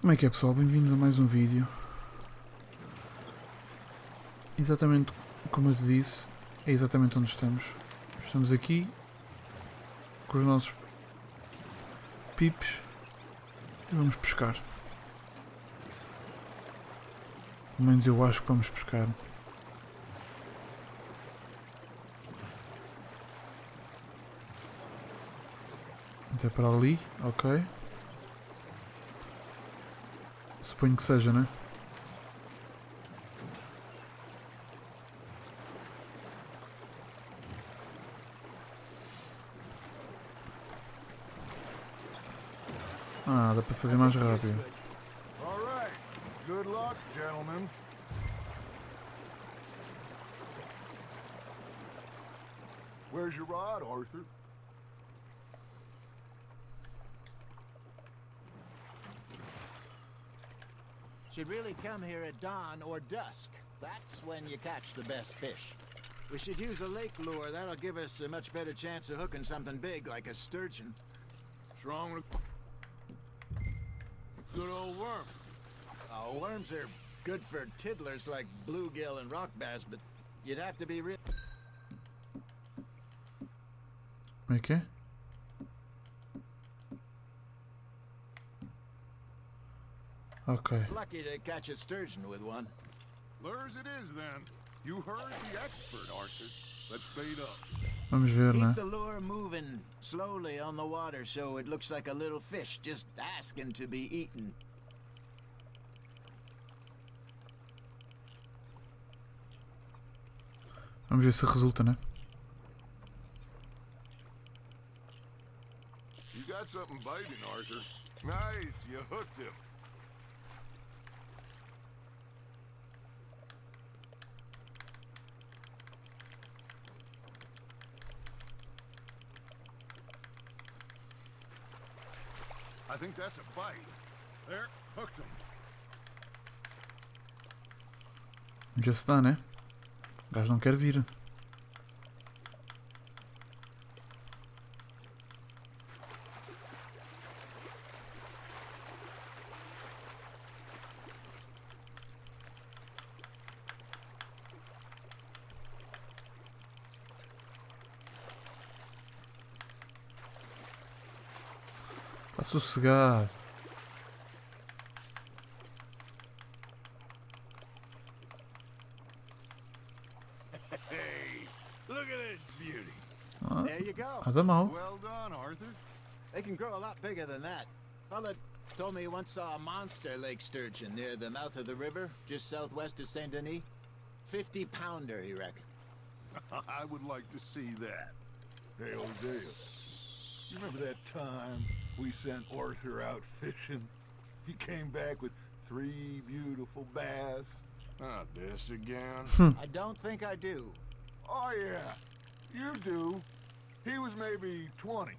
Como é que é, pessoal? Bem-vindos a mais um vídeo. Exatamente como eu te disse, é exatamente onde estamos. Estamos aqui com os nossos pipes e vamos pescar. Pelo menos eu acho que vamos pescar. Até para ali, ok. Suponho que seja, né? Ah, dá para fazer mais rápido. All right. Good luck, gentlemen. Where's your rod, Arthur? Should really come here at dawn or dusk. That's when you catch the best fish. We should use a lake lure. That'll give us a much better chance of hooking something big like a sturgeon. What's wrong with good old worm? Oh, worms are good for tiddlers like bluegill and rock bass, but you'd have to be real. Como é que é? Ok. Lucky to catch a sturgeon with one. Lures it is, then. You heard the expert, Arthur. Let's bait up. Vamos ver, né? Keep the lure moving slowly on the water so it looks like a little fish just asking to be eaten. Vamos ver se resulta, né? You got something biting, Arthur. Nice, you hooked him. I think that's a bite. There, hooked him. Já se dá, né? O gajo não quer vir. Está sossegado. Hey, look at this beauty. Ah, There you go. nada mal. Well done, Arthur. They can grow a lot bigger than that. Fella told me he once saw a monster lake sturgeon near the mouth of the river, just southwest of Saint Denis. 50-pounder, he reckoned. I would like to see that. Hey, old Dale. You remember that time we sent Arthur out fishing? He came back with 3 beautiful bass. Not this again. I don't think I do. Oh, yeah. You do. He was maybe 20.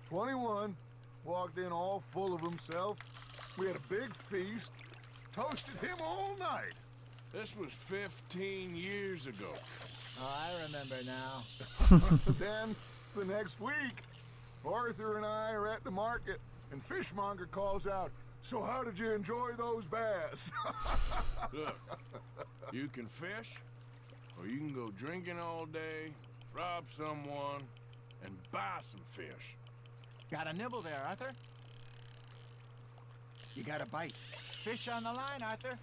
21. Walked in all full of himself. We had a big feast. Toasted him all night. This was 15 years ago. Oh, I remember now. Then, the next week, Arthur and I are at the market, and Fishmonger calls out, "So how did you enjoy those bass?" Look, you can fish, or you can go drinking all day, rob someone, and buy some fish. Got a nibble there, Arthur? You got a bite. Fish on the line, Arthur.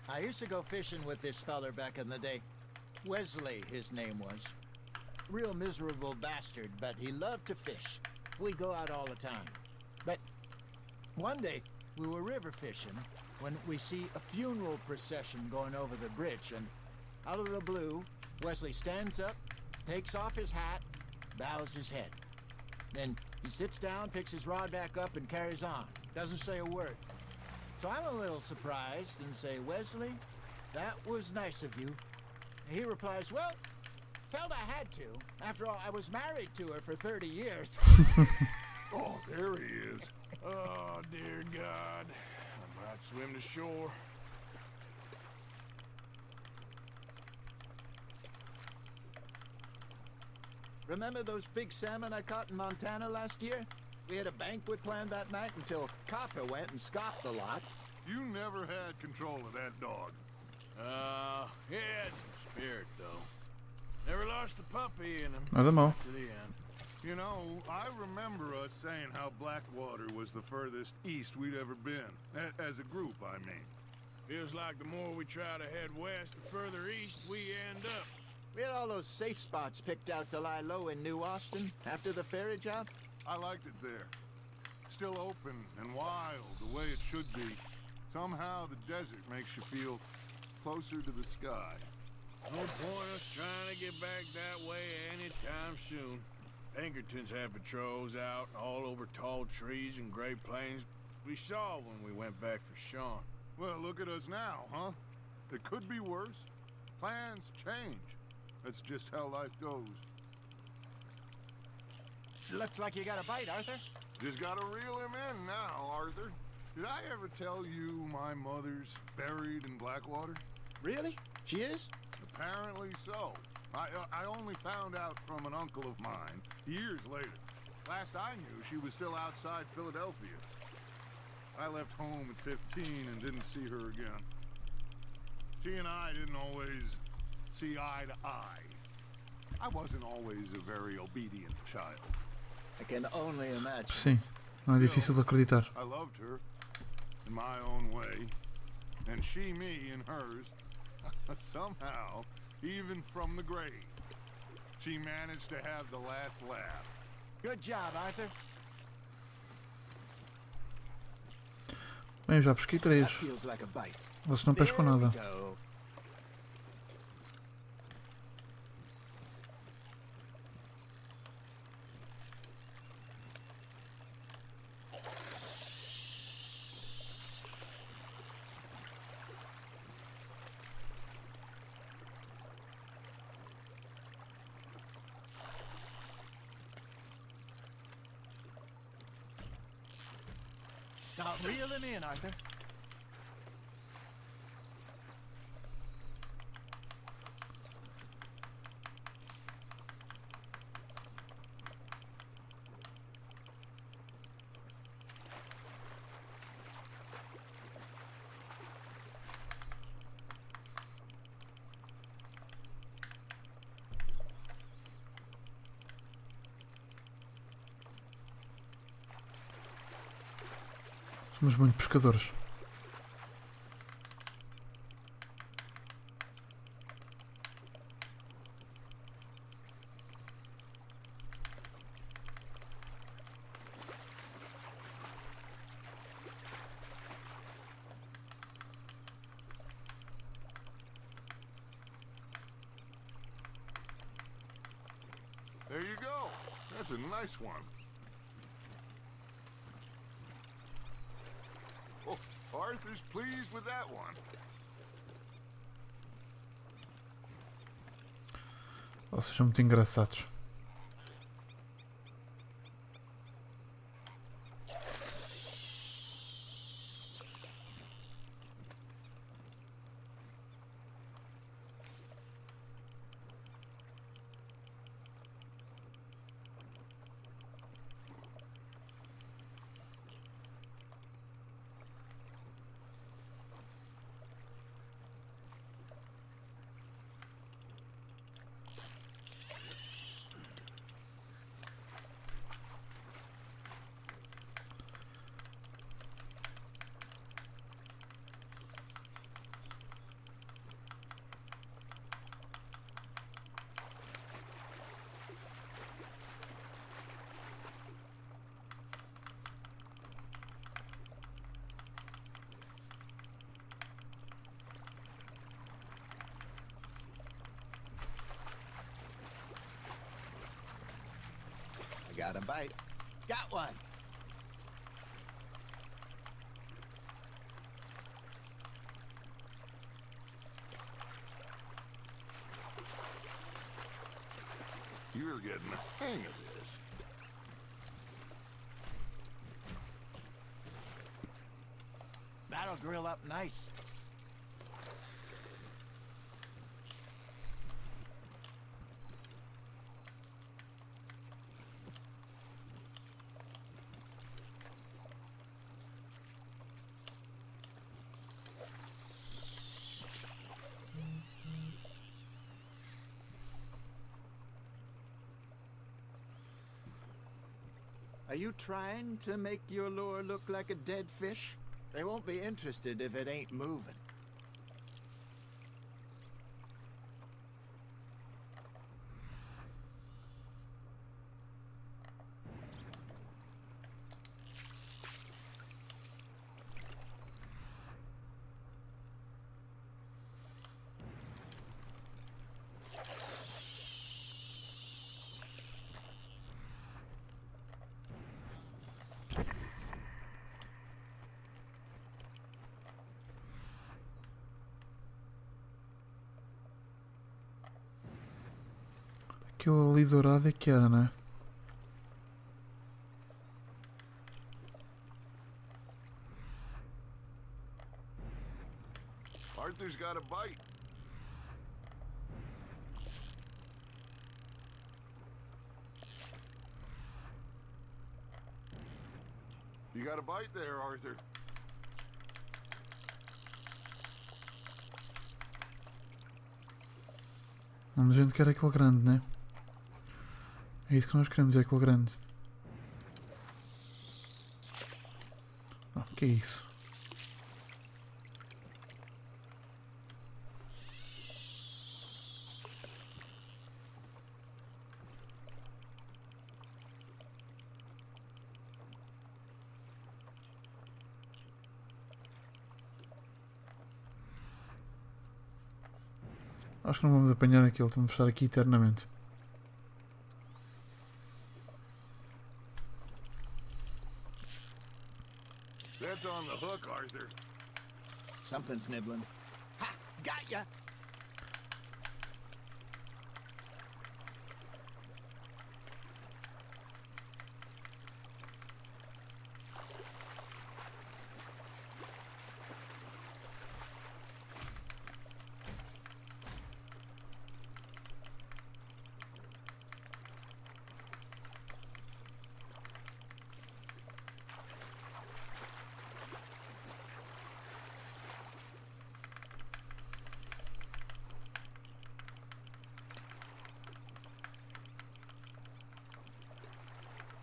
I used to go fishing with this feller back in the day. Wesley, his name was. Real miserable bastard, but he loved to fish. We'd go out all the time. But one day, we were river fishing when we see a funeral procession going over the bridge, and out of the blue, Wesley stands up, takes off his hat, bows his head. Then he sits down, picks his rod back up, and carries on. Doesn't say a word. So I'm a little surprised and say, "Wesley, that was nice of you." He replies, "Well, felt I had to. After all, I was married to her for 30 years. Oh, there he is. Oh, dear God. I might swim to shore. Remember those big salmon I caught in Montana last year? We had a banquet planned that night until Copper went and scoffed a lot. You never had control of that dog. He had some spirit, though. Never lost the puppy in him. Nada mal. To the end. You know, I remember us saying how Blackwater was the furthest east we'd ever been. As a group, I mean. Feels like the more we try to head west, the further east we end up. We had all those safe spots picked out to lie low in New Austin after the ferry job. I liked it there. Still open and wild, the way it should be. Somehow the desert makes you feel closer to the sky. No point us trying to get back that way anytime soon. Pinkertons had patrols out all over tall trees and Great Plains. We saw when we went back for Sean. Well, look at us now, huh? It could be worse. Plans change. That's just how life goes. Looks like you got a bite, Arthur. Just gotta reel him in now, Arthur. Did I ever tell you my mother's buried in Blackwater? Really? She is? Apparently so. I only found out from an uncle of mine years later. Last I knew, she was still outside Philadelphia. I left home at 15 and didn't see her again. She and I didn't always see eye to eye. I wasn't always a very obedient child. I can only imagine. Sim, não é difícil de acreditar. I loved her in my own way, and she me in hers. Somehow, even from the grave, she managed to have the last laugh. Good job, Arthur. Bem, eu já pesquei 3. That feels like a bite. Vocês não pescam There we nada. go. Now reel him in, Arthur. Somos muito pescadores. There you go. That's a nice one. Oh, Arthur's pleased with that one. Vocês são muito engraçados. I got a bite. Got one. You're getting the hang of this. That'll grill up nice. Are you trying to make your lure look like a dead fish? They won't be interested if it ain't moving. Aquilo ali dourado é que era, não é? Arthur's got a bite. You got a bite there, Arthur. Onde a gente quer aquele grande, né? É isso que nós queremos, é aquele grande. Ah, que é isso? Acho que não vamos apanhar aquele, vamos estar aqui eternamente. That's on the hook, Arthur. Something's nibbling. Ha! Got ya!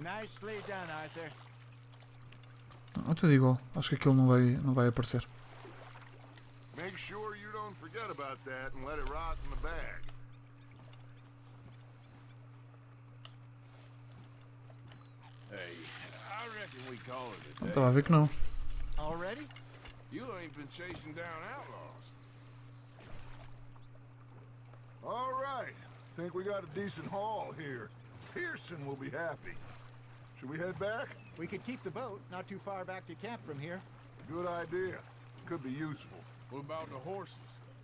Nicely done, Arthur. Não, tudo igual. Acho que aquele não vai aparecer. Make sure you don't forget about that and let it rot in the bag. Hey, I reckon we call it a day. Estava a ver que não. Already? You ain't been chasing down outlaws. All right. Think we got a decent haul here. Pearson will be happy. Should we head back? We could keep the boat not too far back to camp from here. Good idea. Could be useful. What about the horses?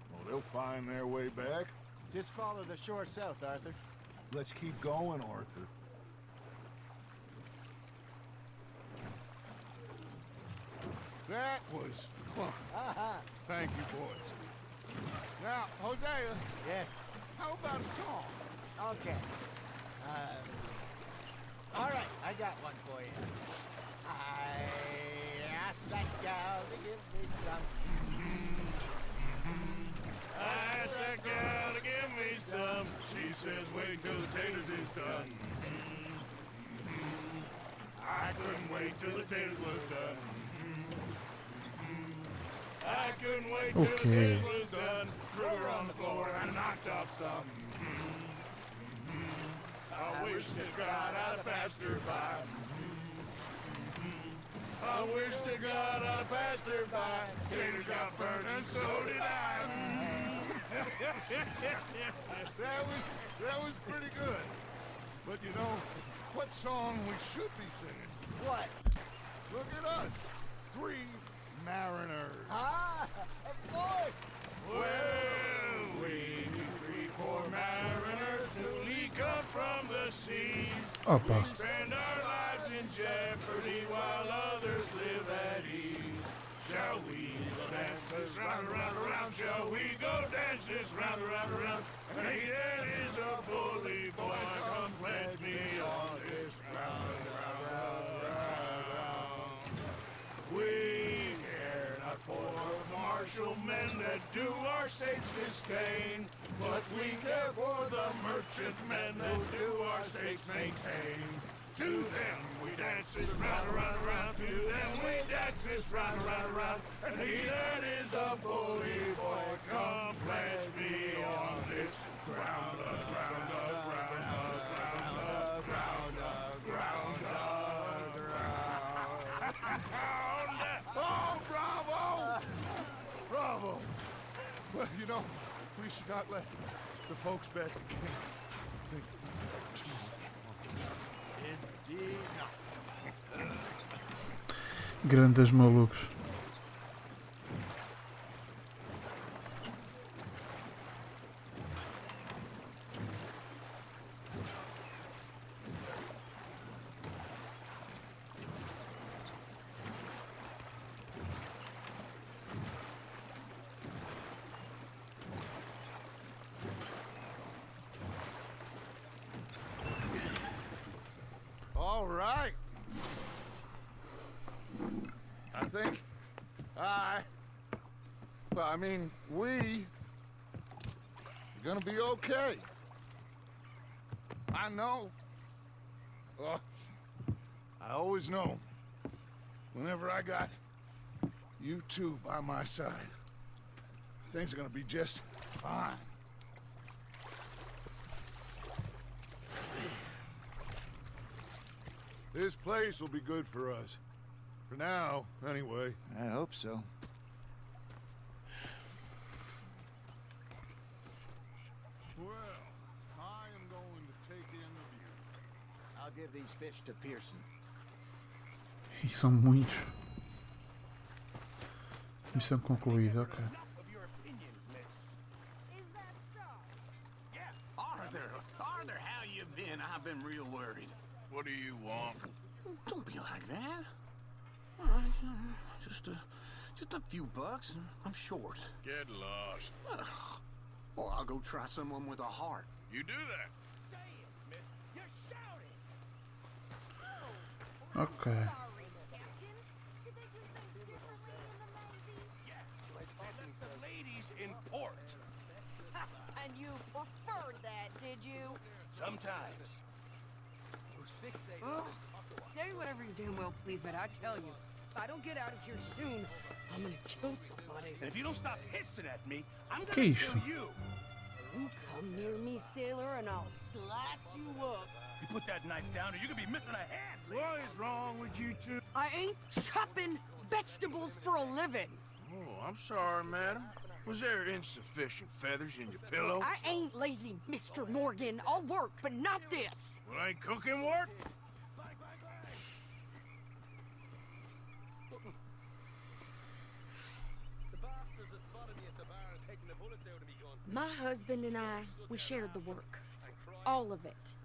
Well, they'll find their way back. Just follow the shore south, Arthur. Let's keep going, Arthur. That was fun. Thank you, boys. Now, Hosea, Yes. how about a song? Okay. All right, I got one for you. I asked that gal to give me some. I asked that gal to give me some. She says wait till the taters is done. I couldn't wait till the taters was done. I couldn't wait till the taters was done. Threw her on the floor and I knocked off some. I wish to God I'd have passed her by. I wish to God I'd have passed her by. Taters got burned and so did I. That was pretty good. But you know, what song we should be singing? What? Look at us. 3 mariners. Ah, of course. Well, we 3 poor mariners newly come from the sea. Opa. We spend our lives in jeopardy while others live at ease. Shall we dance this round, round, round? Shall we go dance this round, round, round? And he that is a bully boy, come pledge me on this round, round, round, round. We care not for martial men that do our state's disdain, but we care for the merchant men that do our states maintain. To them we dance this round, round, round. To them we dance this round, round, round. And he that is a bully boy, come pledge me on this ground, ground, ground, ground, ground, ground. Oh, bravo! Bravo! Well, you know, we should not let the folks back at camp think too Indeed not. Grandes malucos. All right. I think we are gonna be okay. I know. I always know. Whenever I got you two by my side, things are gonna be just fine. This place will be good for us. For now, anyway. I hope so. Well, I am going to take in the view. I'll give these fish to Pearson. E são muitos. Missão concluída, ok. Arthur, how you been? I've been real worried. What do you want? Don't be like that. Just a few bucks. I'm short. Get lost. Well, I'll go try someone with a heart. You do that. Ok. Ladies in port. And you preferred that, did you? Sometimes. Oh, say whatever you damn well please, but I tell you, if I don't get out of here soon, I'm gonna kill somebody. And if you don't stop hissing at me, I'm Que gonna isso? kill you. You come near me, sailor, and I'll slice you up. You put that knife down or you're gonna be missing a hand. What is wrong with you two? I ain't chopping vegetables for a living. Oh, I'm sorry, madam. Was there insufficient feathers in your pillow? I ain't lazy, Mr. Morgan. I'll work, but not this. Well, ain't cooking work? My husband and I, we shared the work. All of it.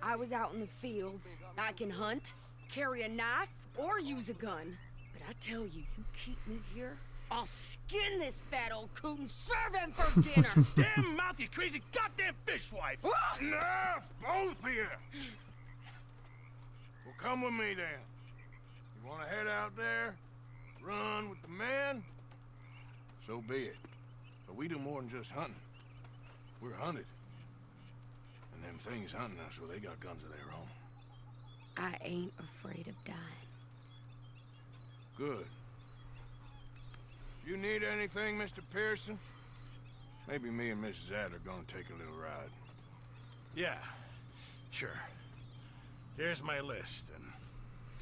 I was out in the fields. I can hunt, carry a knife, or use a gun. But I tell you, you keep me here, I'll skin this fat old coot and serve him for dinner. Damn mouth, you crazy goddamn fishwife! Enough, both of you! Well, come with me then. You want to head out there, run with the men? So be it. But we do more than just hunting. We're hunted. And them things hunting us, so they got guns of their own. I ain't afraid of dying. Good. You need anything, Mr. Pearson? Maybe me and Mrs. Adler are gonna take a little ride. Yeah, sure. Here's my list, and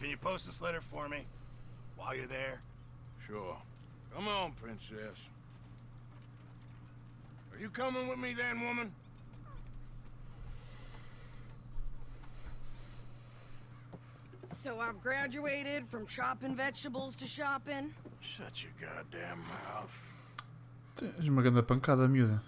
can you post this letter for me while you're there? Sure. Come on, princess. Are you coming with me then, woman? So I've graduated from chopping vegetables to shopping. Shut your goddamn mouth. Tens uma grande pancada, miúda.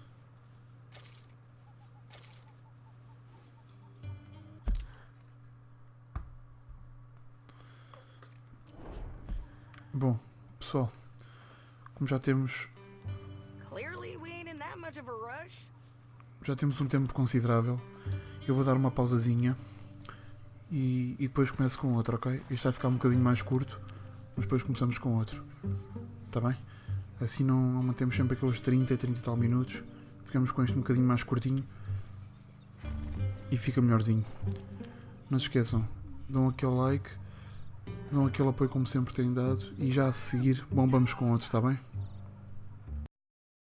Bom, pessoal, como já temos tempo considerável, eu vou dar uma pausazinha e depois começo com outro, ok? Isto vai ficar um bocadinho mais curto, mas depois começamos com outro, está bem? Assim não mantemos sempre aqueles 30 e tal minutos, ficamos com isto um bocadinho mais curtinho e fica melhorzinho. Não se esqueçam, dão aquele like, dão aquele apoio como sempre têm dado e já a seguir bombamos com outros, está bem?